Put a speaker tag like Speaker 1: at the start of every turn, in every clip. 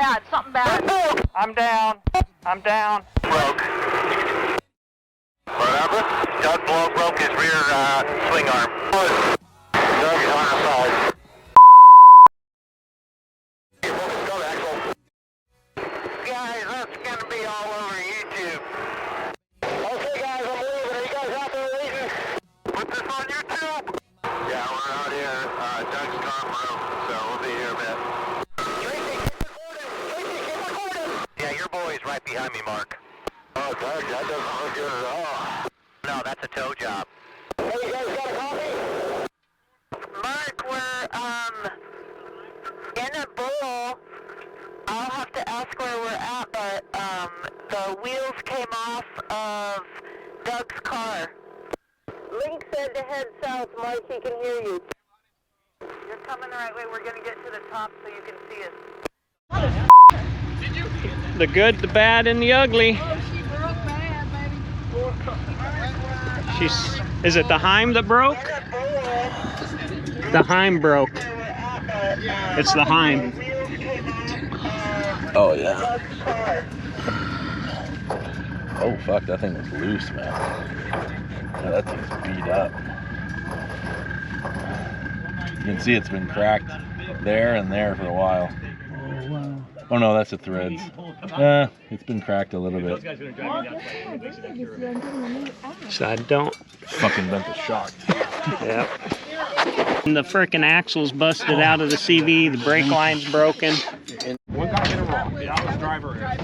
Speaker 1: bad, something bad. I'm down. I'm down.
Speaker 2: Broke. Whatever. Doug broke his rear swing arm. Doug is on the side. Guys, that's going to be all over YouTube. Okay, guys, I'm leaving. Are you guys out there waiting? Put this on YouTube. Yeah, we're out here. Doug's gone broke, so we'll be here a bit. Tracy, keep recording. Tracy, keep recording. Yeah, your boy's right behind me, Mark. Oh, Doug, that doesn't look good at all. No, that's a tow job. Hey, you guys got a coffee? Mark, we're, in a bowl. I'll have to ask where we're at, but, the wheels came off of Doug's car. Link said to head south. Mike, he can hear you. You're coming the right way. We're gonna get to the top so you can see us.
Speaker 3: The good, the bad, and the ugly.
Speaker 1: Oh, she broke bad, baby.
Speaker 3: Is it the Heim that broke? The Heim broke. It's the Heim.
Speaker 4: Oh yeah. Oh fuck, that thing was loose, man. Yeah, that thing's beat up. You can see it's been cracked there and there for a while.
Speaker 3: Oh wow.
Speaker 4: Oh no, that's the threads. It's been cracked a little bit.
Speaker 3: So I don't.
Speaker 4: Fucking bent the shock.
Speaker 3: Yep. And the frickin' axle's busted out of the CV. The brake line's broken.
Speaker 5: One guy hit it wrong. That was driver error.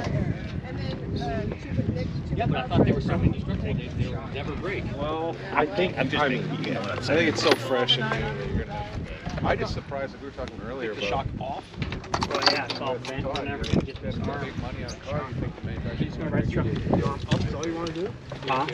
Speaker 6: Yeah, but I thought they were so indestructible, they'll never break.
Speaker 5: Well, I think it's so fresh and new that you're gonna. I just surprised, like we were talking earlier,
Speaker 6: The shock off?
Speaker 3: Well, yeah, it's all bent whenever you get this car.
Speaker 5: big money on a car. You think the manufacturer's gonna break it? That's all you want to do?
Speaker 3: Huh?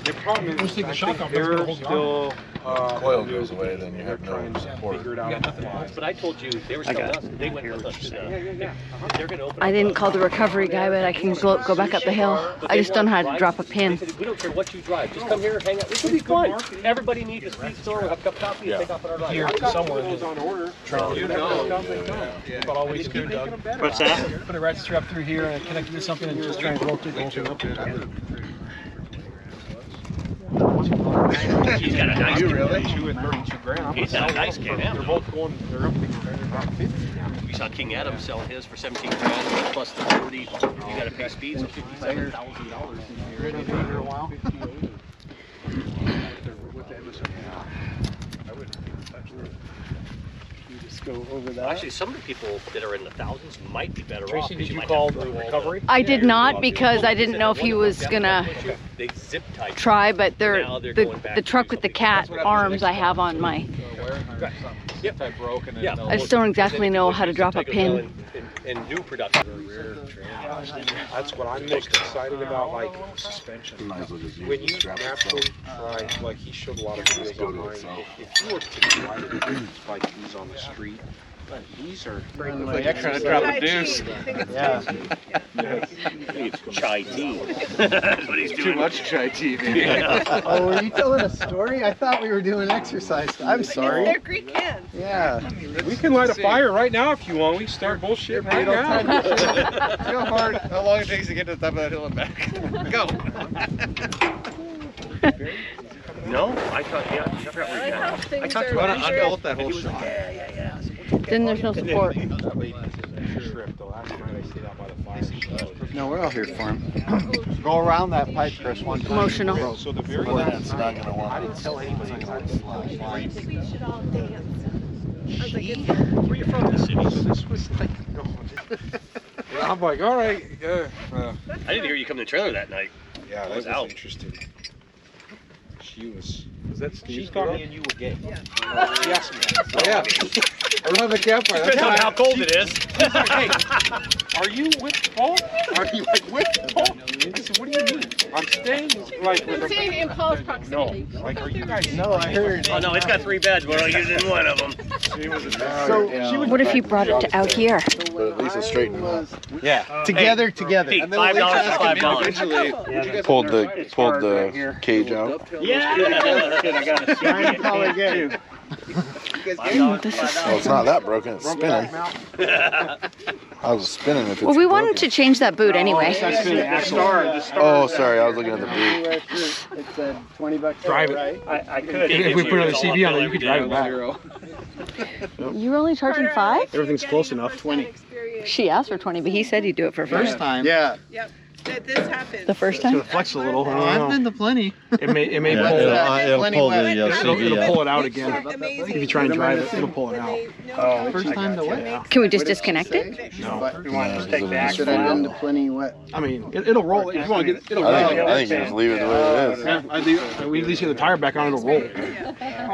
Speaker 5: The problem is,
Speaker 6: Let's take the
Speaker 5: I
Speaker 6: shock
Speaker 5: think
Speaker 6: off, that's gonna
Speaker 5: they're
Speaker 6: hold the
Speaker 5: still.
Speaker 4: Coil goes away, then you have
Speaker 5: trying
Speaker 4: no
Speaker 5: to
Speaker 4: support.
Speaker 5: figure it out on the fly.
Speaker 6: But I told you, they were telling us, they went with us. They're gonna open
Speaker 7: I
Speaker 6: up
Speaker 7: didn't call the recovery guy, but I can go back up the hill. I just don't know how to drop a pin.
Speaker 6: They said, we don't care what you drive, just come here, hang out. This will be fun. Everybody needs a speed store with a cup of coffee and take off on our ride.
Speaker 5: Here, somewhere is on order.
Speaker 6: But always do, Doug.
Speaker 3: What's that?
Speaker 6: Put a ratchet strap through here and connect it to something and just try and rotate the whole thing up. He's got a nice kid.
Speaker 5: Really? 32 grand.
Speaker 6: He's got a nice kid, yeah.
Speaker 5: They're both going, they're up about 50 now.
Speaker 6: We saw King Adam selling his for 17 grand plus the 40. You gotta pay speeds, so $57,000.
Speaker 5: You ready to be here a while? With the MSR. I wouldn't touch that.
Speaker 3: You just go over that.
Speaker 6: Actually, some of the people that are in the thousands might be better off.
Speaker 5: Tracy, did you
Speaker 6: might
Speaker 5: call
Speaker 6: have
Speaker 5: the
Speaker 6: to roll
Speaker 5: recovery?
Speaker 7: I did not because I didn't know if he was gonna
Speaker 6: They zip tied.
Speaker 7: try, but
Speaker 6: Now they're going back
Speaker 7: the
Speaker 6: to
Speaker 7: truck
Speaker 6: do
Speaker 7: with the
Speaker 6: something.
Speaker 7: cat arms I have on my.
Speaker 6: Yep.
Speaker 5: I broke and then
Speaker 6: Yeah.
Speaker 7: I just don't exactly know how to drop a pin.
Speaker 6: In new production.
Speaker 5: That's what I'm most excited about, like suspension. When you naturally try, like he showed a lot of videos online. If you were to try to do like these on the street, these are
Speaker 3: Like you're trying to drop a deuce.
Speaker 5: yeah.
Speaker 6: Chai tea. That's what he's
Speaker 5: Too
Speaker 6: doing.
Speaker 5: much chai tea, man.
Speaker 8: Oh, were you telling a story? I thought we were doing exercise. I'm sorry.
Speaker 1: They're Greek kids.
Speaker 8: Yeah.
Speaker 5: We can light a fire right now if you want. We can start bullshitting right now.
Speaker 8: How hard? How long it takes to get to the top of that hill and back? Go.
Speaker 6: No, I thought, yeah, I forgot where you got it. I talked
Speaker 8: Why
Speaker 6: about
Speaker 8: don't
Speaker 6: it.
Speaker 8: I built that whole shot?
Speaker 6: Yeah.
Speaker 7: Then there's no support.
Speaker 8: No, we're out here for him. Go around that pipe, Chris, one time.
Speaker 7: Emotional.
Speaker 5: So the very
Speaker 4: That's not gonna
Speaker 5: I
Speaker 4: work.
Speaker 5: didn't tell anybody about this.
Speaker 1: I think we should all dance. I was like, it's
Speaker 6: Where you from, the city?
Speaker 5: So this was like, no. I'm like, all right, yeah.
Speaker 6: I didn't hear you come to the trailer that night.
Speaker 5: Yeah,
Speaker 6: I
Speaker 5: that
Speaker 6: was
Speaker 5: was
Speaker 6: out.
Speaker 5: interesting. She was.
Speaker 8: that
Speaker 5: She thought me and you were gay.
Speaker 1: Yeah.
Speaker 5: She asked me that.
Speaker 8: Yeah. Around the campfire.
Speaker 6: Depends on how cold it is.
Speaker 5: She's like, hey, are you with Paul? Are you like with Paul? I said, what do you mean? I'm staying like with
Speaker 1: I'm saying in close
Speaker 5: No,
Speaker 1: proximity.
Speaker 5: like are you guys?
Speaker 8: No, I heard.
Speaker 6: Oh no, it's got 3 beds, but I'm using one of them.
Speaker 5: She was a
Speaker 8: So,
Speaker 7: What if you brought it to out here?
Speaker 4: But at least it's straightened out.
Speaker 8: yeah, together.
Speaker 6: Hey, $5 for $5.
Speaker 4: Pulled the cage out.
Speaker 3: Yeah. I got a
Speaker 8: Probably gay.
Speaker 7: This is
Speaker 4: Well, it's not that broken. It's spinning. I was spinning if it's
Speaker 7: well, we wanted
Speaker 4: broken.
Speaker 7: to change that boot anyway.
Speaker 4: Oh, sorry. I was looking at the boot.
Speaker 8: It said $20.
Speaker 5: Drive it.
Speaker 8: Right?
Speaker 5: I could. If we put another CV on there, you could drive it back.
Speaker 7: You were only charging 5?
Speaker 5: Everything's close enough.
Speaker 8: 20.
Speaker 7: She asked for 20, but he said he'd do it for 5.
Speaker 8: First time. Yeah.
Speaker 1: Yep. This happened.
Speaker 7: The first
Speaker 5: It's
Speaker 7: time?
Speaker 5: gonna flex a little. I
Speaker 8: Oh,
Speaker 5: don't
Speaker 8: I've
Speaker 5: know.
Speaker 8: been to plenty.
Speaker 5: It may
Speaker 4: Yeah,
Speaker 5: pull.
Speaker 4: it'll
Speaker 8: Plenty
Speaker 4: pull
Speaker 8: wet.
Speaker 4: the
Speaker 5: It'll
Speaker 4: CV
Speaker 5: pull
Speaker 4: out.
Speaker 5: it out again.
Speaker 1: Amazing.
Speaker 5: If you try and drive it, it'll pull it out.
Speaker 8: First time to wet.
Speaker 7: Can we just disconnect it?
Speaker 5: No.
Speaker 8: You want to just take the axle out? Should have been to plenty wet.
Speaker 5: I mean, it'll roll. If you want to get, it'll roll.
Speaker 4: I think you just leave it the way it is.
Speaker 5: Yeah, we at least get the tire back on, it'll roll.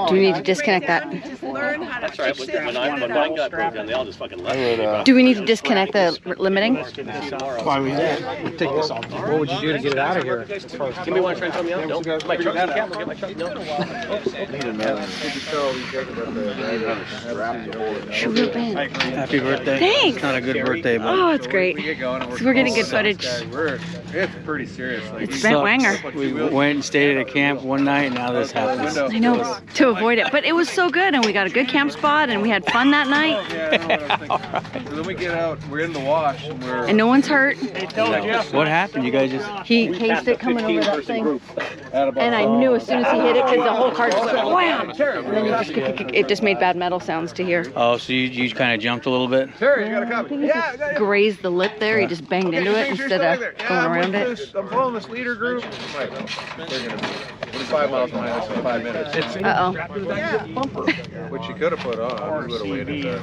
Speaker 7: Do we need to disconnect that?
Speaker 1: Just learn how to
Speaker 6: That's right.
Speaker 1: fix it.
Speaker 6: When mine got broke down, they all just fucking left.
Speaker 7: Do we need to disconnect the limiting?
Speaker 5: Why we take this off? What would you do to get it out of here?
Speaker 6: Anybody want to try and tell me out? No. My truck. You can't look at my truck. No.
Speaker 7: Should we in?
Speaker 8: Happy birthday.
Speaker 7: Thanks.
Speaker 8: It's not a good birthday, but
Speaker 7: Oh, it's great. So we're getting good footage.
Speaker 8: it's pretty serious.
Speaker 7: It's Brent Wanger.
Speaker 8: We went and stayed at a camp one night, and now this happens.
Speaker 7: I know, to avoid it. But it was so good, and we got a good camp spot, and we had fun that night.
Speaker 9: So then we get out, we're in the wash, and we're...
Speaker 7: And no one's hurt.
Speaker 8: What happened? You guys just...
Speaker 7: He cased it coming over that thing. And I knew as soon as he hit it, because the whole car just went wham! And then it just made bad metal sounds to hear.
Speaker 8: Oh, so you kind of jumped a little bit?
Speaker 9: Sure, you got a copy.
Speaker 7: Yeah, grazed the lip there. He just banged into it instead of going around it.
Speaker 9: I'm following this leader group. They're gonna be 5 miles behind us in 5 minutes.
Speaker 7: Uh-oh.
Speaker 9: Which you could have put on. We would have waited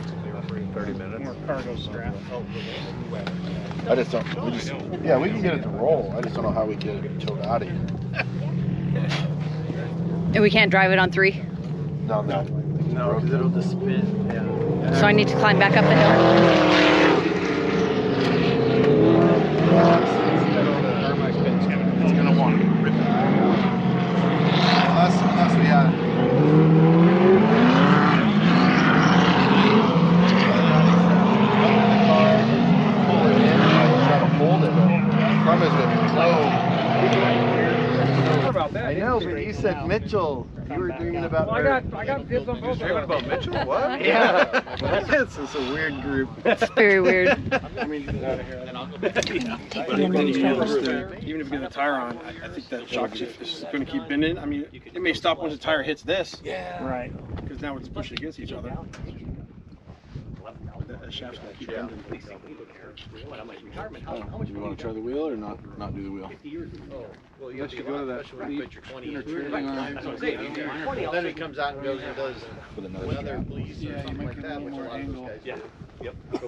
Speaker 9: 30 minutes.
Speaker 4: I just don't. Yeah, we can get it to roll. I just don't know how we get it towed out of here.
Speaker 7: And we can't drive it on 3.
Speaker 4: No, because it'll just spin. Yeah.
Speaker 7: So I need to climb back up the hill.
Speaker 4: It's gonna want to rip it. Unless we had. I know, but you said Mitchell. You were dreaming about.
Speaker 5: I got kids on both.
Speaker 9: Dreaming about Mitchell? What?
Speaker 8: Yeah. This is a weird group.
Speaker 7: It's very weird.
Speaker 5: I mean, even if we get the tire on, I think that shock shift is going to keep bending. I mean, it may stop once the tire hits this. Yeah. Right. Because now we're just pushing against each other. That shaft's going to keep bending.
Speaker 4: Do you want to try the wheel or not do the wheel?
Speaker 9: Well, you have to go to that
Speaker 6: Put your 20 in.
Speaker 8: Then it comes out and goes and does
Speaker 4: With another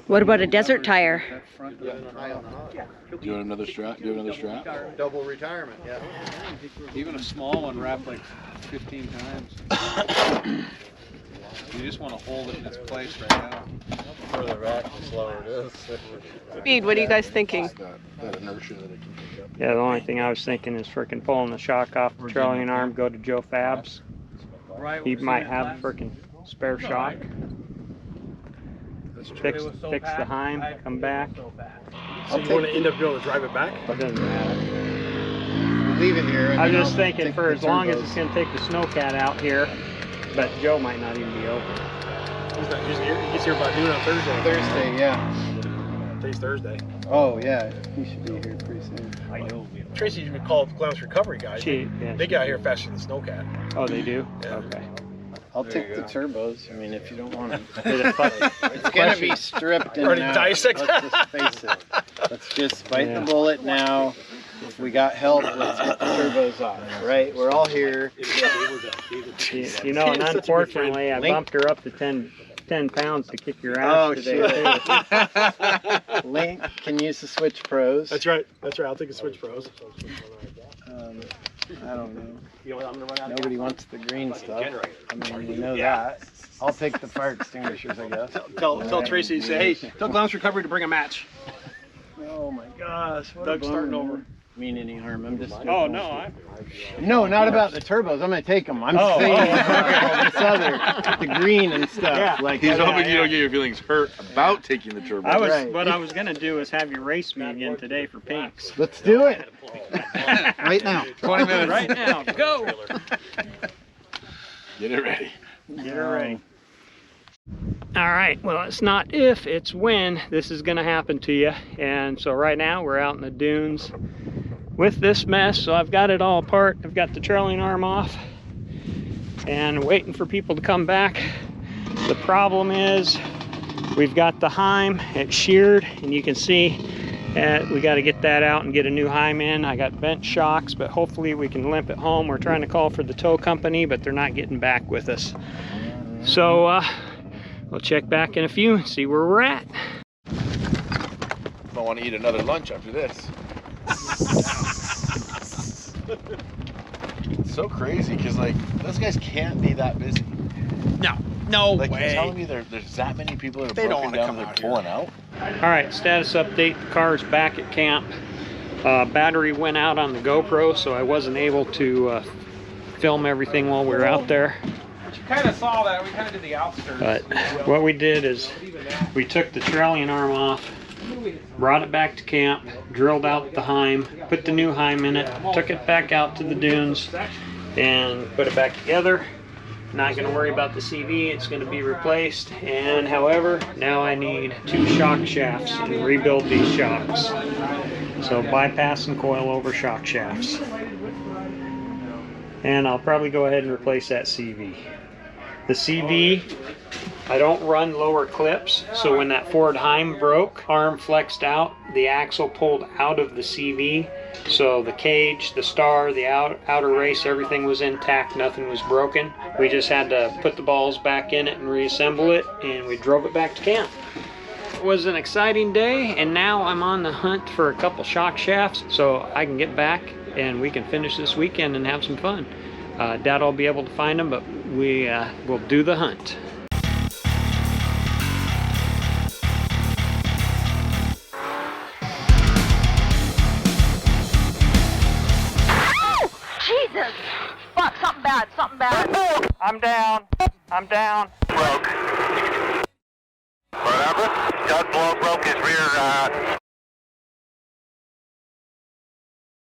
Speaker 7: What about a desert tire?
Speaker 4: Do you want another strap? Do you have another strap?
Speaker 8: double retirement, yeah.
Speaker 9: Even a small one wrapped like 15 times. You just want to hold it in its place right now.
Speaker 8: The further back, the slower it is.
Speaker 1: Speed, what are you guys thinking?
Speaker 4: That inertia that it can pick up.
Speaker 3: Yeah, the only thing I was thinking is frickin' pulling the shock off the trailing arm, go to Joe Fab's. He might have a frickin' spare shock. Fix the Heim, come back.
Speaker 5: So you want to end up being able to drive it back?
Speaker 3: It doesn't matter.
Speaker 8: Leave it here.
Speaker 3: I was just thinking for as long as it's gonna take the snowcat out here, but Joe might not even be open.
Speaker 5: He's here. He gets here about noon on Thursday.
Speaker 8: Thursday, yeah.
Speaker 5: Today's Thursday.
Speaker 8: Oh, yeah. He should be here pretty soon.
Speaker 5: I know. Tracy even called Glamis recovery guys. They get out here faster than Snowcat.
Speaker 3: Oh, they do?
Speaker 5: Yeah.
Speaker 3: Okay.
Speaker 8: I'll take the turbos. I mean, if you don't want them.
Speaker 3: It's
Speaker 8: It's gonna be stripped and
Speaker 5: Already dissect.
Speaker 8: Let's just face it. Let's just bite the bullet now. If we got help, let's get the turbos off. Right? We're all here.
Speaker 3: You know, and unfortunately, I bumped her up to 10 pounds to kick your ass today.
Speaker 8: Link can use the Switch Pros.
Speaker 5: That's right. I'll take a Switch Pros.
Speaker 8: I don't know. Nobody wants the green stuff. I mean, we know that. I'll take the fire extinguishers, I guess.
Speaker 5: Tell Tracy, say, hey, tell Glamis recovery to bring a match.
Speaker 8: Oh my gosh.
Speaker 5: Doug's starting over.
Speaker 8: Mean any harm. I'm just joking.
Speaker 5: Oh, no.
Speaker 8: No, not about the turbos. I'm going to take them. I'm saying this other, the green and stuff.
Speaker 3: Yeah.
Speaker 8: Like
Speaker 4: He's hoping you don't get your feelings hurt about taking the turbo.
Speaker 3: What I was gonna do is have you race me again today for pinks.
Speaker 8: Let's do it. Right now.
Speaker 4: 20 minutes.
Speaker 3: Right now, go.
Speaker 4: Get it ready.
Speaker 3: Get her ready. All right, well, it's not if, it's when this is gonna happen to you. And so right now we're out in the dunes with this mess. So I've got it all apart. I've got the trailing arm off and waiting for people to come back. The problem is we've got the heim, it's sheared, and you can see we got to get that out and get a new heim in. I got bent shocks, but hopefully we can limp it home. We're trying to call for the tow company, but they're not getting back with us. So we'll check back in a few and see where we're at.
Speaker 4: Don't want to eat another lunch after this. It's so crazy because like those guys can't be that busy.
Speaker 8: No
Speaker 4: Like
Speaker 8: way.
Speaker 4: you're telling me there's that many people that are
Speaker 8: They don't
Speaker 4: broken
Speaker 8: wanna
Speaker 4: down
Speaker 8: come
Speaker 4: and
Speaker 8: out
Speaker 4: they're pulling out?
Speaker 3: All right, status update. The car's back at camp. Battery went out on the GoPro, so I wasn't able to film everything while we were out there.
Speaker 5: But you kind of saw that. We kind of did the outskirts.
Speaker 3: But what we did is we took the trailing arm off, brought it back to camp, drilled out the heim, put the new heim in it, took it back out to the dunes, and put it back together. Not going to worry about the CV, it's going to be replaced. And however, now I need 2 shock shafts and rebuild these shocks. So bypass and coil over shock shafts. And I'll probably go ahead and replace that CV. The CV, I don't run lower clips, so when that forward heim broke, arm flexed out, the axle pulled out of the CV. So the cage, the star, the outer race, everything was intact, nothing was broken. We just had to put the balls back in it and reassemble it, and we drove it back to camp. It was an exciting day, and now I'm on the hunt for a couple shock shafts so I can get back and we can finish this weekend and have some fun. Doubt I'll be able to find them, but we will do the hunt.
Speaker 2: Jesus! Fuck, something bad, something bad.
Speaker 3: I'm down. I'm down.
Speaker 2: Broke. Whatever. Doug Blow broke his rear